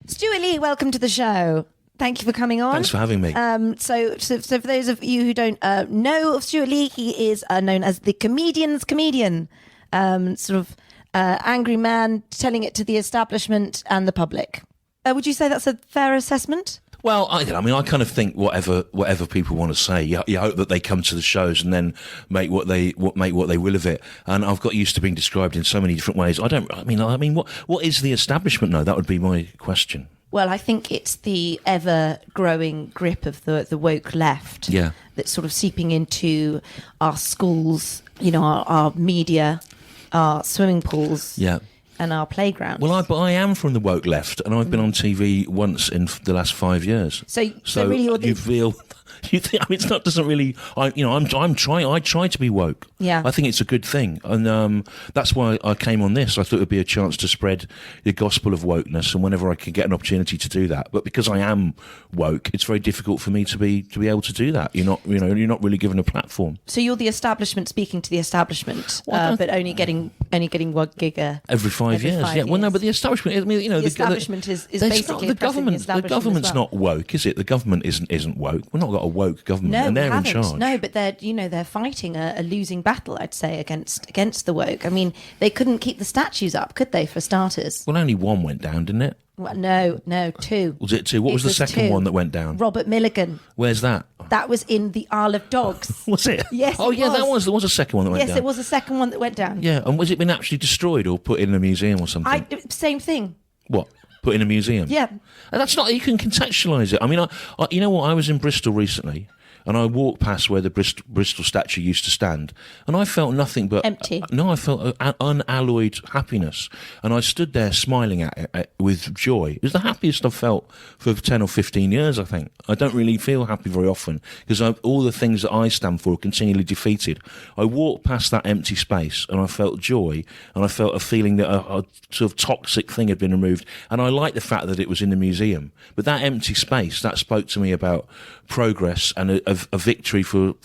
Stuart Lee, welcome to the show. Thank you for coming on. Thanks for having me. So for those of you who don't know of Stuart Lee, he is known as the comedian's comedian, angry man telling it to the establishment and the public. Would you say that's a fair assessment? Well, I kind of think whatever people want to say, you hope that they come to the shows and then make what they will of it. And I've got used to being described in so many different ways. What is the establishment now? That would be my question. Well, I think it's the ever-growing grip of the woke left that's sort of seeping into our schools, our media, our swimming pools, and our playgrounds. Well, I am from the woke left, and I've been on TV once in the last 5 years. So really, you feel. You think, it's not doesn't really. I try to be woke. Yeah. I think it's a good thing, and that's why I came on this. I thought it would be a chance to spread the gospel of wokeness, and whenever I can get an opportunity to do that. But because I am woke, it's very difficult for me to be able to do that. You're not really given a platform. So you're the establishment speaking to the establishment, but only getting one gigger every 5 years. Yeah. Well, no, but the establishment. The establishment is basically the government. The government's not woke, is it? The government isn't woke. We're not got a woke government, and they're in charge. No, but they're fighting a losing battle, I'd say, against the woke. I mean, they couldn't keep the statues up, could they, for starters? Well, only one went down, didn't it? Well, no, two. Was it two? What was the second one that went down? Robert Milligan. Where's that? That was in the Isle of Dogs. Was it? Yes. Oh, yeah, there was a second one that went down. Yes, there was a second one that went down. Yeah, and was it been actually destroyed or put in a museum or something? Same thing. What? Put in a museum? Yeah. And that's not. You can contextualise it. I mean, you know what? I was in Bristol recently, and I walked past where the Bristol statue used to stand, and I felt nothing but empty. No, I felt unalloyed happiness, and I stood there smiling at it with joy. It was the happiest I've felt for 10 or 15 years, I think. I don't really feel happy very often, because all the things that I stand for are continually defeated. I walked past that empty space, and I felt joy, and I felt a feeling that a sort of toxic thing had been removed, and I liked the fact that it was in the museum. But that empty space, that spoke to me about progress and a victory for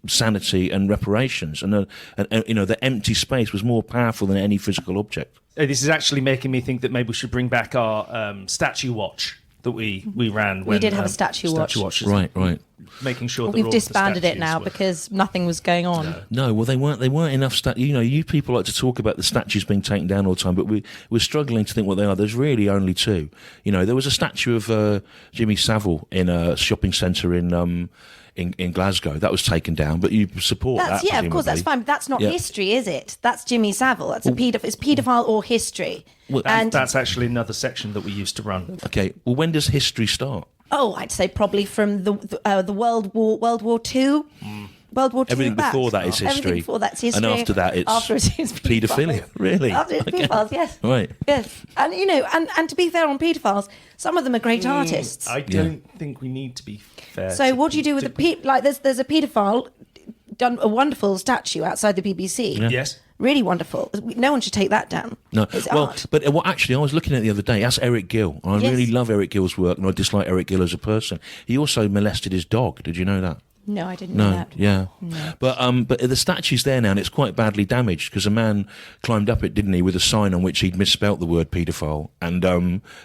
sanity and reparations, and the empty space was more powerful than any physical object. This is actually making me think that maybe we should bring back our statue watch that we ran. We did have a statue watch. Right. Making sure that we've disbanded it now because nothing was going on. No, well, they weren't enough statues. You people like to talk about the statues being taken down all the time, but we're struggling to think what they are. There's really only two. There was a statue of Jimmy Savile in a shopping centre in Glasgow. That was taken down, but you support that. Yeah, of course, that's fine. But that's not history, is it? That's Jimmy Savile. That's it's paedophile or history. Well, and that's actually another section that we used to run. Okay, well, when does history start? Oh, I'd say probably from the World War II. World War II. Everything before that is history. Everything before that's history. And after that, it's paedophilia. Really? After it's paedophiles, yes. Right. Yes. And and to be fair on paedophiles, some of them are great artists. I don't think we need to be fair. So what do you do with there's a paedophile done a wonderful statue outside the BBC. Yeah. Yes. Really wonderful. No one should take that down. No, it's well, art. but actually, I was looking at it the other day. That's Eric Gill. I really love Eric Gill's work, and I dislike Eric Gill as a person. He also molested his dog. Did you know that? No, I didn't know that. Yeah. No. But the statue's there now, and it's quite badly damaged because a man climbed up it, didn't he, with a sign on which he'd misspelt the word paedophile and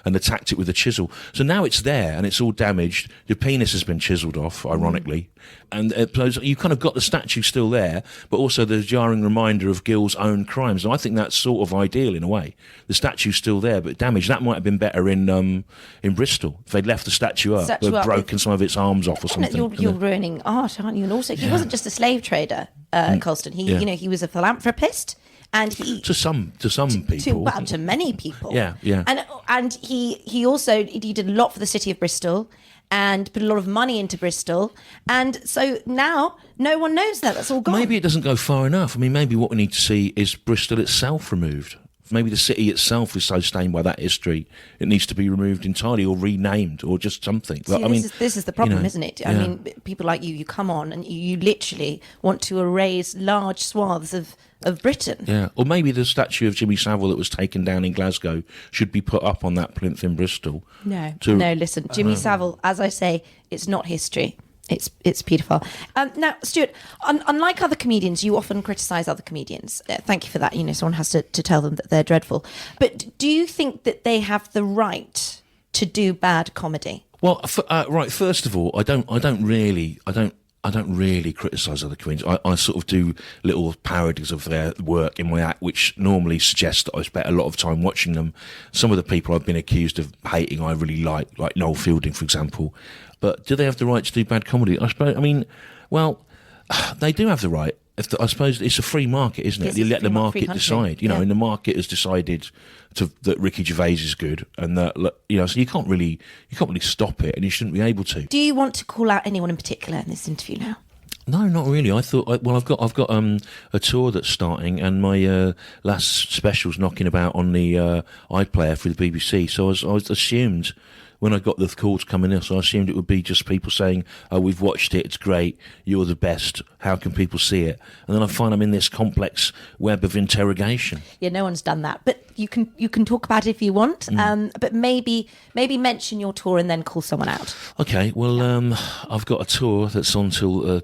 attacked it with a chisel. So now it's there, and it's all damaged. Your penis has been chiselled off, ironically. And you kind of got the statue still there, but also the jarring reminder of Gill's own crimes. And I think that's sort of ideal in a way. The statue's still there, but damaged. That might have been better in Bristol if they'd left the statue up, but broken some of its arms off or something. You're ruining art, aren't you? And also, he wasn't just a slave trader, Colston. He was a philanthropist. And to some people, to many people, yeah. And he also did a lot for the city of Bristol, and put a lot of money into Bristol, and so now no one knows that. That's all gone. Maybe it doesn't go far enough. I mean, maybe what we need to see is Bristol itself removed. Maybe the city itself is so stained by that history, it needs to be removed entirely or renamed or just something. See, this is the problem, isn't it? I mean, people like you come on and you literally want to erase large swaths of Britain. Yeah, or maybe the statue of Jimmy Savile that was taken down in Glasgow should be put up on that plinth in Bristol. No, listen, Jimmy Savile, as I say, it's not history. It's paedophile. Now, Stuart, unlike other comedians, you often criticise other comedians. Thank you for that. Someone has to tell them that they're dreadful. But do you think that they have the right to do bad comedy? Well, right. First of all, I don't really criticise other comedians. I sort of do little parodies of their work in my act, which normally suggests that I spent a lot of time watching them. Some of the people I've been accused of hating, I really like Noel Fielding, for example. But do they have the right to do bad comedy? Well, they do have the right. I suppose it's a free market, isn't it? You let the market decide. And the market has decided that Ricky Gervais is good, and that so you can't really stop it, and you shouldn't be able to. Do you want to call out anyone in particular in this interview now? No, not really. I thought, I've got a tour that's starting, and my last special's knocking about on the iPlayer for the BBC. So I was assumed. When I got the calls coming in, so I assumed it would be just people saying, "Oh, we've watched it. It's great. You're the best. How can people see it?" And then I find I'm in this complex web of interrogation. Yeah, no one's done that, but you can talk about it if you want. But maybe mention your tour and then call someone out. Okay. Well, I've got a tour that's on till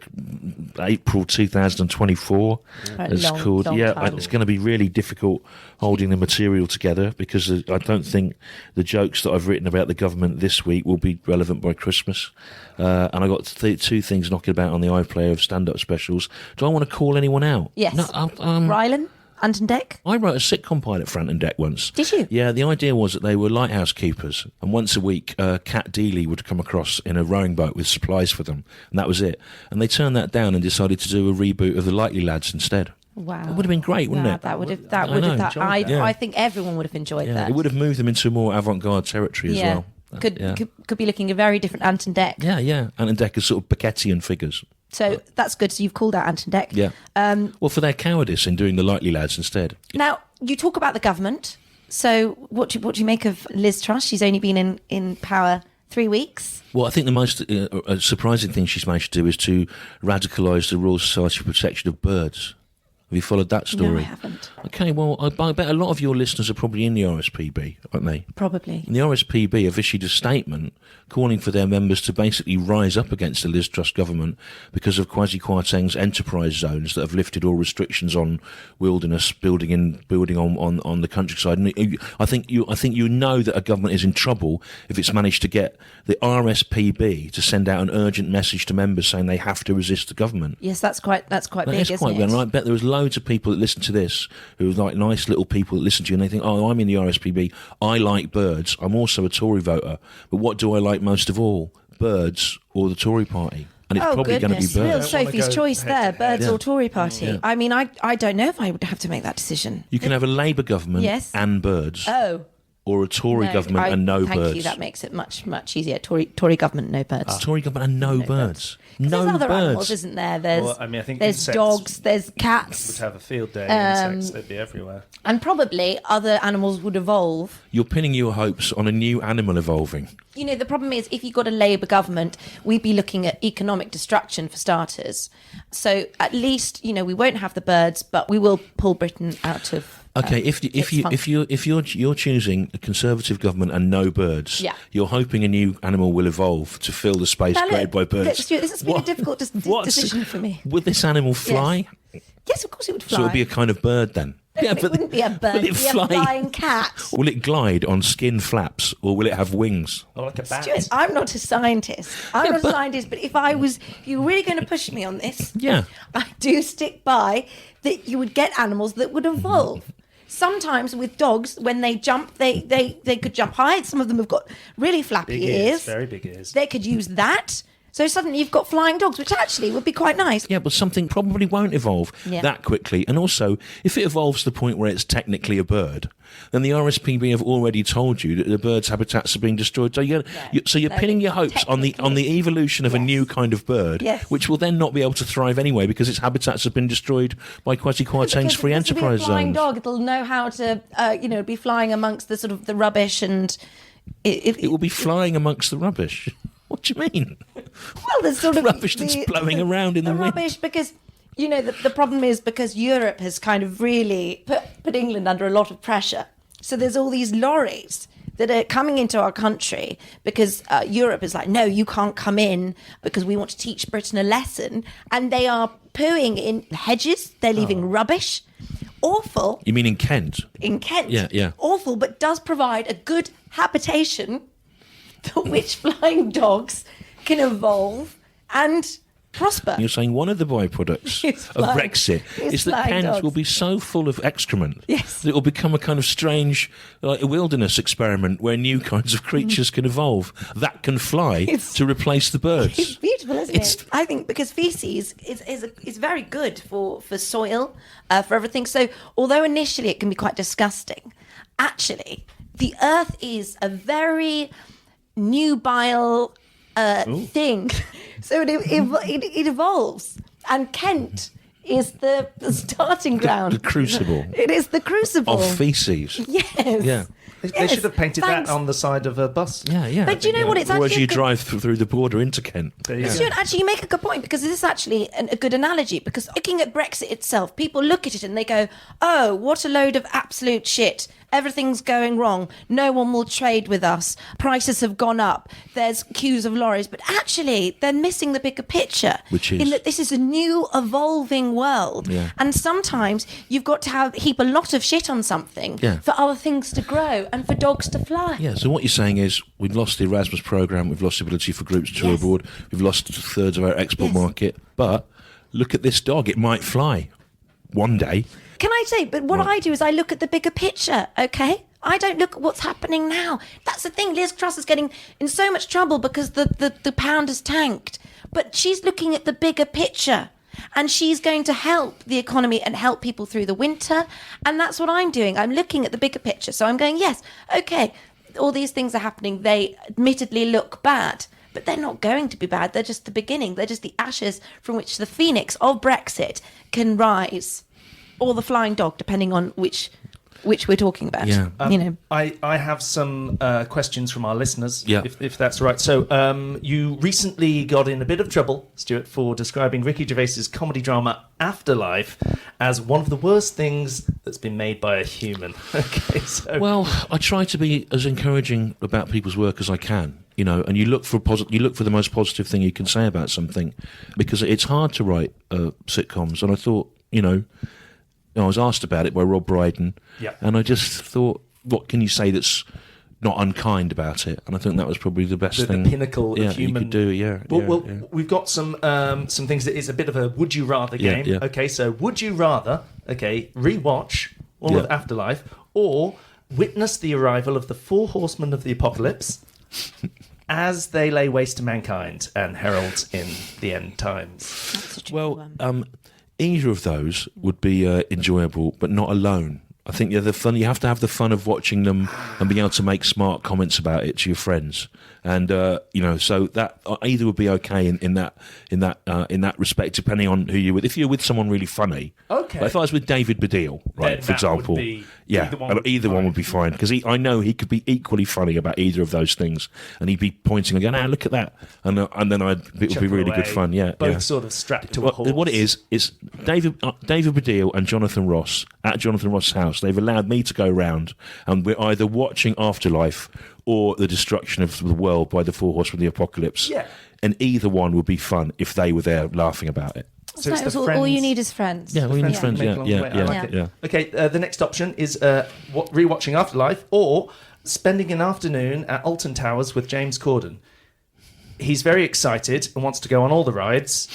April 2024. It's called. Time. It's going to be really difficult holding the material together because I don't think the jokes that I've written about the government this week will be relevant by Christmas. And I got two things knocking about on the iPlayer of stand-up specials. Do I want to call anyone out? Yes. No, Rylan, Ant and Dec? I wrote a sitcom pilot for Ant and Dec once. Did you? Yeah, the idea was that they were lighthouse keepers, and once a week, Cat Dealey would come across in a rowing boat with supplies for them, and that was it. And they turned that down and decided to do a reboot of The Likely Lads instead. Wow, it would have been great, wouldn't it? I think everyone would have enjoyed that. It would have moved them into more avant-garde territory as well. Could be looking a very different Ant and Dec. Yeah. Ant and Dec are sort of Beckettian figures. So that's good. So you've called out Ant and Dec. Yeah. Well, for their cowardice in doing The Likely Lads instead. Now, you talk about the government. So what do you make of Liz Truss? She's only been in power 3 weeks. Well, I think the most surprising thing she's managed to do is to radicalise the Royal Society for Protection of Birds. Have you followed that story? No, I haven't. Okay, well, I bet a lot of your listeners are probably in the RSPB, aren't they? Probably. And the RSPB have issued a statement calling for their members to basically rise up against the Liz Truss government because of Kwasi Kwarteng's enterprise zones that have lifted all restrictions on wilderness building on the countryside. And I think you know that a government is in trouble if it's managed to get the RSPB to send out an urgent message to members saying they have to resist the government. Yes, that's quite big, isn't it? And I bet there was loads of people that listen to this who are like nice little people that listen to you and they think, oh, I'm in the RSPB, I like birds, I'm also a Tory voter, but what do I like most of all? Birds or the Tory party? And it's probably going to be birds. Real Sophie's choice there, birds or Tory party. Yeah. I mean, I don't know if I would have to make that decision. You can have a Labour government and birds. Oh. Or a Tory government and no birds. Thank you, that makes it much easier. Tory government, no birds. Tory government and no birds. No there's other birds. Animals, isn't there? I think there's dogs, there's cats. Would have a field day. Insects, they'd be everywhere. And probably other animals would evolve. You're pinning your hopes on a new animal evolving. You know, the problem is if you've got a Labour government, we'd be looking at economic destruction for starters. So at least, we won't have the birds, but we will pull Britain out of. Okay, if you're choosing a Conservative government and no birds, you're hoping a new animal will evolve to fill the space created by birds. This has been a difficult decision for me. Would this animal fly? Yes, of course it would fly. So it would be a kind of bird then? Yeah, but it wouldn't be a bird. It would be a flying cat. Will it glide on skin flaps or will it have wings? Or like a bat? Stuart, I'm not a scientist. I'm not a scientist, but if you were really going to push me on this, I do stick by that you would get animals that would evolve. Sometimes with dogs, when they jump, they could jump high. Some of them have got really flappy ears. Very big ears. They could use that. So suddenly you've got flying dogs, which actually would be quite nice. Yeah, but something probably won't evolve that quickly. And also, if it evolves to the point where it's technically a bird, then the RSPB have already told you that the birds' habitats are being destroyed. So you're pinning your hopes on the evolution of a new kind of bird, which will then not be able to thrive anyway because its habitats have been destroyed by Kwasi Kwarteng's free enterprise zones. It'll be a flying dog. It'll know how to, be flying amongst the sort of the rubbish and... It will be flying amongst the rubbish. What do you mean? Well, there's sort of rubbish that's blowing around in the wind. Rubbish because, the problem is because Europe has kind of really put England under a lot of pressure. So there's all these lorries that are coming into our country because Europe is like, no, you can't come in because we want to teach Britain a lesson. And they are pooing in hedges. They're leaving rubbish. Awful. You mean in Kent? In Kent. Yeah. Awful, but does provide a good habitation which flying dogs can evolve and prosper. You're saying one of the byproducts of Brexit is that Kent will be so full of excrement that it will become a kind of strange like a wilderness experiment where new kinds of creatures can evolve that can fly to replace the birds. It's beautiful, isn't it? I think because feces is very good for soil, for everything. So although initially it can be quite disgusting, actually the earth is a very nubile thing. So it evolves, and Kent is the starting ground. The crucible. It is the crucible of feces. Yes. Yeah. They should have painted that on the side of a bus. Yeah. But do you know what? It's actually as you drive through the border into Kent. Stewart, actually, you make a good point, because this is actually a good analogy. Because looking at Brexit itself, people look at it and they go, "Oh, what a load of absolute shit! Everything's going wrong. No one will trade with us. Prices have gone up. There's queues of lorries." But actually, they're missing the bigger picture, which is in that this is a new, evolving world, and sometimes you've got to heap a lot of shit on something for other things to grow and for dogs to fly. Yeah. So what you're saying is we've lost the Erasmus programme, we've lost the ability for groups to tour abroad, we've lost thirds of our export market. But look at this dog; it might fly one day. Can I say, but what I do is I look at the bigger picture, okay? I don't look at what's happening now. That's the thing. Liz Truss is getting in so much trouble because the pound has tanked. But she's looking at the bigger picture. And she's going to help the economy and help people through the winter. And that's what I'm doing. I'm looking at the bigger picture. So I'm going, yes, okay, all these things are happening. They admittedly look bad. But they're not going to be bad. They're just the beginning. They're just the ashes from which the phoenix of Brexit can rise. Or the flying dog, depending on which we're talking about. Yeah. I have some questions from our listeners, if that's right. So you recently got in a bit of trouble, Stewart, for describing Ricky Gervais's comedy drama Afterlife as one of the worst things that's been made by a human. Okay, so... Well, I try to be as encouraging about people's work as I can. And you look for the most positive thing you can say about something, because it's hard to write sitcoms. And I thought, I was asked about it by Rob Brydon, and I just thought, what can you say that's not unkind about it? And I think that was probably the best thing. The pinnacle of human... you could do, Well, we've got some things that is a bit of a would you rather game. Yeah. Okay, so would you rather, rewatch all of Afterlife, or witness the arrival of the 4 horsemen of the apocalypse as they lay waste to mankind and herald in the end times? Well, either of those would be enjoyable, but not alone. I think the fun. You have to have the fun of watching them and being able to make smart comments about it to your friends, and so that either would be okay in that respect, depending on who you're with. If you're with someone really funny, okay. Like if I was with David Baddiel, right, for example, either one would be fine, because I know he could be equally funny about either of those things, and he'd be pointing and going, "Ah, look at that," and then it would be really good fun. Yeah, both sort of strapped to a horse. What it is David Baddiel and Jonathan Ross at Jonathan Ross' house. They've allowed me to go round, and we're either watching Afterlife or the destruction of the world by the 4 horsemen of the apocalypse. Yeah. And either one would be fun if they were there laughing about it. So it's all you need is friends. Yeah, all you need is friends. Yeah. Okay, the next option is rewatching Afterlife, or spending an afternoon at Alton Towers with James Corden. He's very excited and wants to go on all the rides,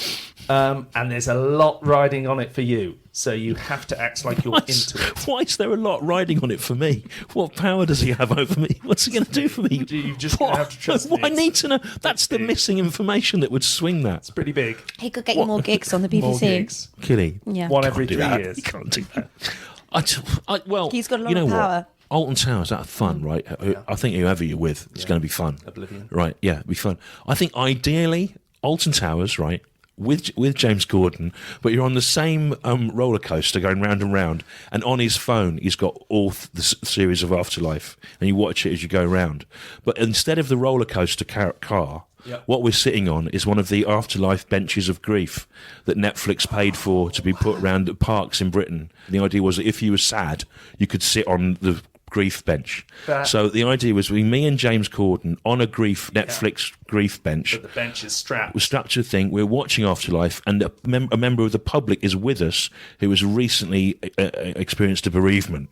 and there's a lot riding on it for you. So you have to act like you're into it. Why is there a lot riding on it for me? What power does he have over me? What's he going to do for me? You're just going to have to trust me. I need to know. That's the missing information that would swing that. It's pretty big. He could get you more gigs on the BBC. More gigs. Killy. Yeah. One every 3 years. You can't do that. Well, he's got a lot of power. Alton Towers, that's fun, right? I think whoever you're with, it's going to be fun. Oblivion. Right, yeah, it'll be fun. I think ideally, Alton Towers, right, with James Corden, but you're on the same roller coaster going round and round, and on his phone he's got all the series of Afterlife, and you watch it as you go round. But instead of the roller coaster car, what we're sitting on is one of the Afterlife benches of grief that Netflix paid for to be put around at parks in Britain. And the idea was that if you were sad, you could sit on the grief bench. So the idea was me and James Corden on a Netflix grief bench. But the bench is strapped. We're strapped to a thing. We're watching Afterlife, and a member of the public is with us who has recently experienced a bereavement.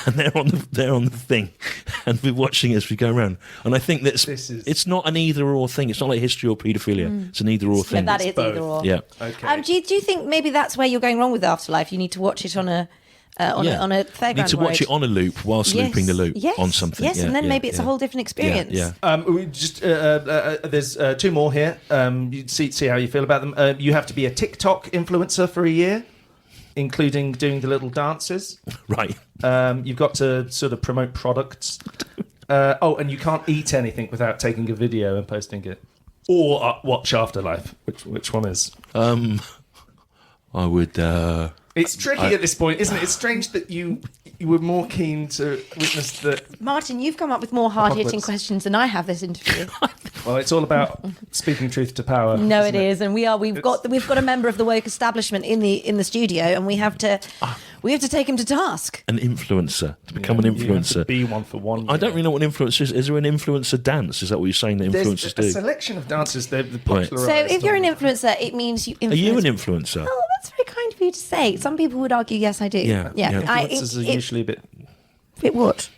and they're on the thing, and we're watching as we go around. And I think it's not an either or thing. It's not like history or paedophilia. It's an either or thing. Yeah, that is either or. Yeah. Okay. Do you think maybe that's where you're going wrong with Afterlife? You need to watch it on a fairground. You need to watch it on a loop whilst looping the loop on something. Yes, and then maybe it's a whole different experience. There's two more here. You see how you feel about them. You have to be a TikTok influencer for a year, including doing the little dances. Right. You've got to sort of promote products. And you can't eat anything without taking a video and posting it. Or watch Afterlife. Which one is? I would. It's tricky at this point, isn't it? It's strange that you were more keen to witness the... Martin, you've come up with more hard-hitting questions than I have this interview. Well, it's all about speaking truth to power. No, it is, and we've got a member of the woke establishment in the studio, and we have to take him to task. An influencer to become an influencer. You have to be one for 1 year. I don't really know what an influencer is. Is there an influencer dance? Is that what you're saying that influencers do? There's a selection of dances. They're popularised. So if you're an influencer, it means you influence... Are you an influencer? Oh, that's very kind of you to say. Some people would argue, yes, I do. Yeah. Influencers are usually a bit what?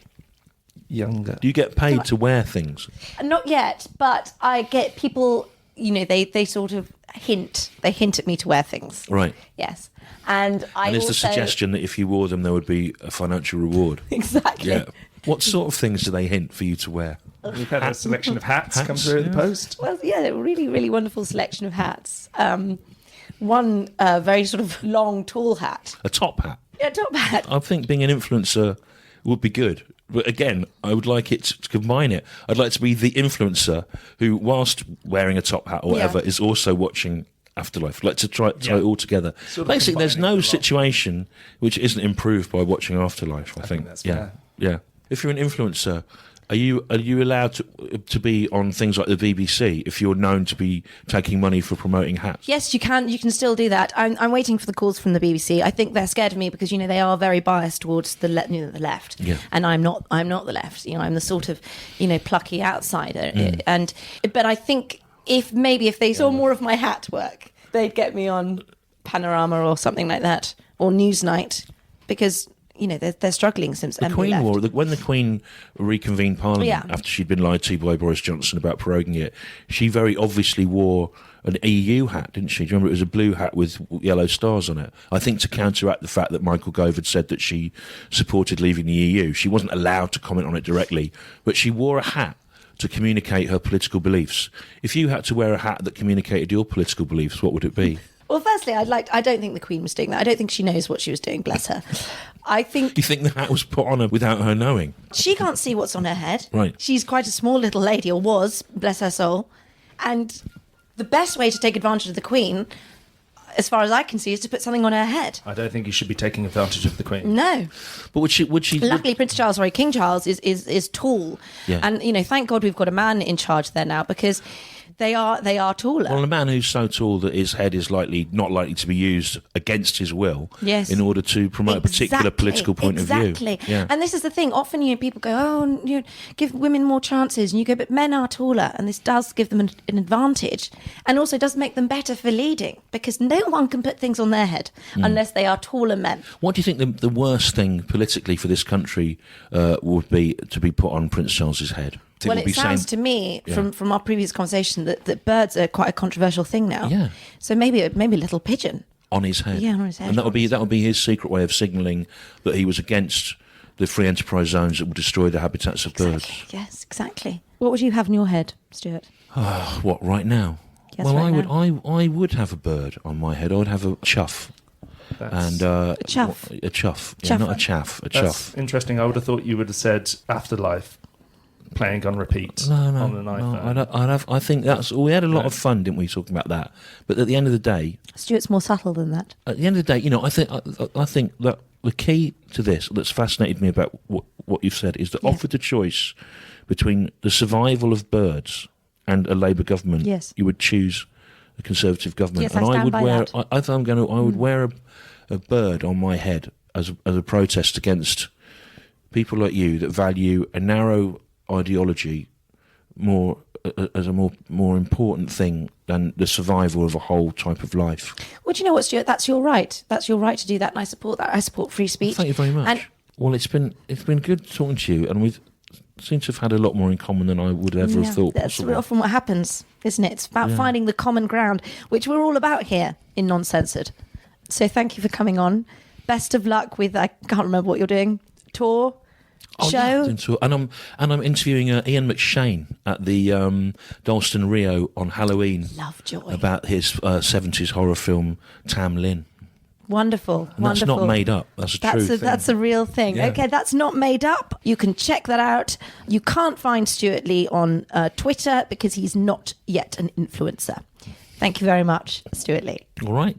younger. Do you get paid to wear things? Not yet, but I get people, they sort of hint at me to wear things. Right. Yes. And there's the suggestion that if you wore them, there would be a financial reward. Exactly. Yeah. What sort of things do they hint for you to wear? We've had a selection of hats come through in the post. Well, yeah, a really, really wonderful selection of hats. One very sort of long, tall hat. A top hat? Yeah, top hat. I think being an influencer would be good. But again, I would like it to combine it. I'd like to be the influencer who, whilst wearing a top hat or whatever, is also watching Afterlife. I'd like to try it all together. Sort of basically, there's no situation which isn't improved by watching Afterlife, I think. That's fair. Yeah. If you're an influencer, are you allowed to be on things like the BBC if you're known to be taking money for promoting hats? Yes, you can. You can still do that. I'm waiting for the calls from the BBC. I think they're scared of me because they are very biased towards the left. Yeah. And I'm not the left. I'm the sort of plucky outsider. But I think if they saw more of my hat work, they'd get me on Panorama or something like that, or Newsnight, because they're struggling since the Emily Queen left. when the Queen reconvened Parliament after she'd been lied to by Boris Johnson about proroguing it, she very obviously wore an EU hat, didn't she? Do you remember it was a blue hat with yellow stars on it? I think to counteract the fact that Michael Gove had said that she supported leaving the EU. She wasn't allowed to comment on it directly, but she wore a hat to communicate her political beliefs. If you had to wear a hat that communicated your political beliefs, what would it be? Well, firstly, I don't think the Queen was doing that. I don't think she knows what she was doing, bless her. I think... You think the hat was put on her without her knowing? She can't see what's on her head. Right. She's quite a small little lady, or was, bless her soul. And the best way to take advantage of the Queen, as far as I can see, is to put something on her head. I don't think you should be taking advantage of the Queen. No. But would she... Luckily, King Charles is tall. Yeah. And, thank God we've got a man in charge there now, because... They are taller. Well, a man who's so tall that his head is not likely to be used against his will in order to promote a particular political point of view. Exactly. Yeah. And this is the thing. Often, people go, give women more chances. And you go, but men are taller. And this does give them an advantage. And also does make them better for leading. Because no one can put things on their head unless they are taller men. What do you think the worst thing politically for this country would be to be put on Prince Charles's head? Well, it sounds to me from our previous conversation that birds are quite a controversial thing now. Yeah. So maybe a little pigeon on his head. Yeah, on his head. And that would be his secret way of signalling that he was against the free enterprise zones that would destroy the habitats of birds. Yes, exactly. What would you have on your head, Stewart? What right now? Yes, well, right I would have a bird on my head. I would have a chuff. And a chuff. A chuff. Yeah, not a chaff. A chuff. Interesting. I would have thought you would have said Afterlife. Playing on repeat on an iPhone. I think we had a lot of fun, didn't we, talking about that? But at the end of the day, Stuart's more subtle than that. At the end of the day, I think that the key to this that's fascinated me about what you've said is that offered the choice between the survival of birds and a Labour government, you would choose a Conservative government. Yes, and I would wear. I would wear a bird on my head as a protest against people like you that value a narrow ideology as a more important thing than the survival of a whole type of life. Well, do you know what, Stuart? That's your right. That's your right to do that, and I support that. I support free speech. Thank you very much. And Well, it's been good talking to you, and we've seem to have had a lot more in common than I would ever have thought That's possible. often what happens, isn't it? It's about finding the common ground, which we're all about here in NonCensored. So thank you for coming on. Best of luck with, I can't remember what you're doing, tour, show? Yeah, and I'm interviewing Ian McShane at the Dalston Rio on Halloween. Lovejoy. About his 70s horror film, Tam Lin. Wonderful. And that's not made up. That's a true thing. That's a real thing. Yeah. Okay, that's not made up. You can check that out. You can't find Stewart Lee on Twitter because he's not yet an influencer. Thank you very much, Stewart Lee. All right.